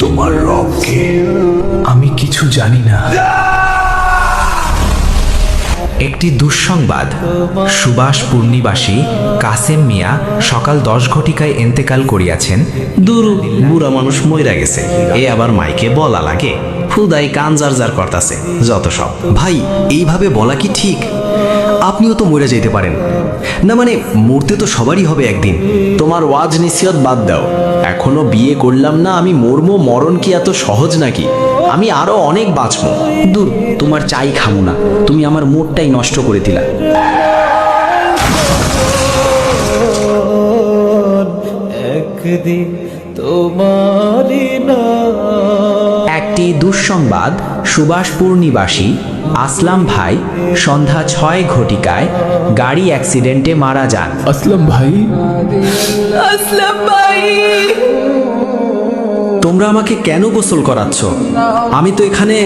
তোমার রবকে। আমি কিছু জানি না। একটি দুঃসংবাদ। সুভাষপুর নিবাসী কাসেম মিয়া সকাল 10 ঘটিকায় এন্তেকাল করিয়াছেন। দূর বুড়া মানুষ মইরা গেছে, এ আবার মাইকে বলা লাগে? হুদাই কান জার করতাছে যত সব। ভাই, এইভাবে বলা কি ঠিক? আপনিও তো মরে যেতে পারেন না, মানে মরতে তো সবারই হবে একদিন। তোমার ওয়াজ নিসিয়ত বাদ দাও। এখনো বিয়ে করলাম না, আমি মরমো? মরণ কি এত সহজ নাকি? আমি আরো অনেক বাঁচবো। দূর, তোমার চাই খামু না, তুমি আমার মুডটাই নষ্ট করে দিলা। একদিন তোমারি না। একটি দুঃসংবাদ। সুভাষপুর নিবাসী আসলাম ভাই সন্ধ্যা 6 ঘটিকায় গাড়ি অ্যাক্সিডেন্টে মারা যান। আসলাম ভাই, আসলাম ভাই, তোমরা আমাকে কেন গোসল করাচ্ছ? আমি তো এখানে।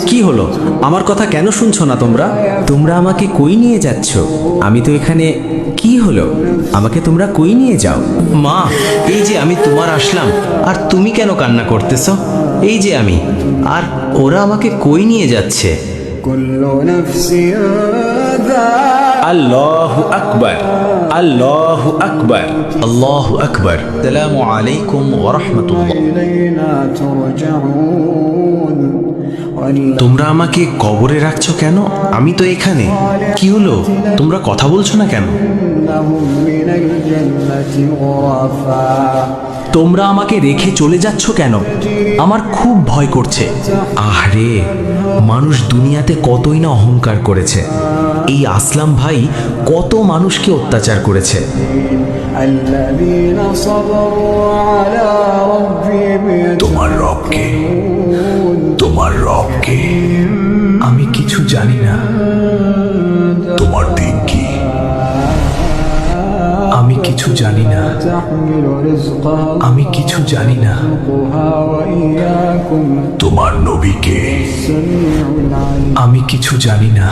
কি হলো? আমার কথা কেন শুনছো না তোমরা? তোমরা আমাকে কই নিয়ে যাচ্ছ? আমি তো এখানে। কি হলো? আমাকে তোমরা কই নিয়ে যাও? মা, এই যে আমি তোমার আসলাম, আর তুমি কেন কান্না করতেছ? এই যে আমি, আর ওরা আমাকে কই নিয়ে যাচ্ছে? আল্লাহু আকবার, আল্লাহু আকবার, আল্লাহু আকবার। আসসালামু আলাইকুম ওয়া রাহমাতুল্লাহ। তোমরা আমাকে কবরে রাখছো কেন? আমি তো এখানে। কি হলো? তোমরা কথা বলছো না কেন? তোমরা আমাকে রেখে চলে যাচ্ছ কেন? আমার খুব ভয় করছে। আহরে, মানুষ দুনিয়াতে কতই না অহংকার করেছে। এই আসলাম ভাই কত মানুষকে অত্যাচার করেছে। তোমার রবকে। তোমার রবকে। আমি কিছু জানি না। তোমার দিন কি? আমি কিছু জানি না। আমি কিছু জানি না। তোমার নবীকে। আমি কিছু জানি না।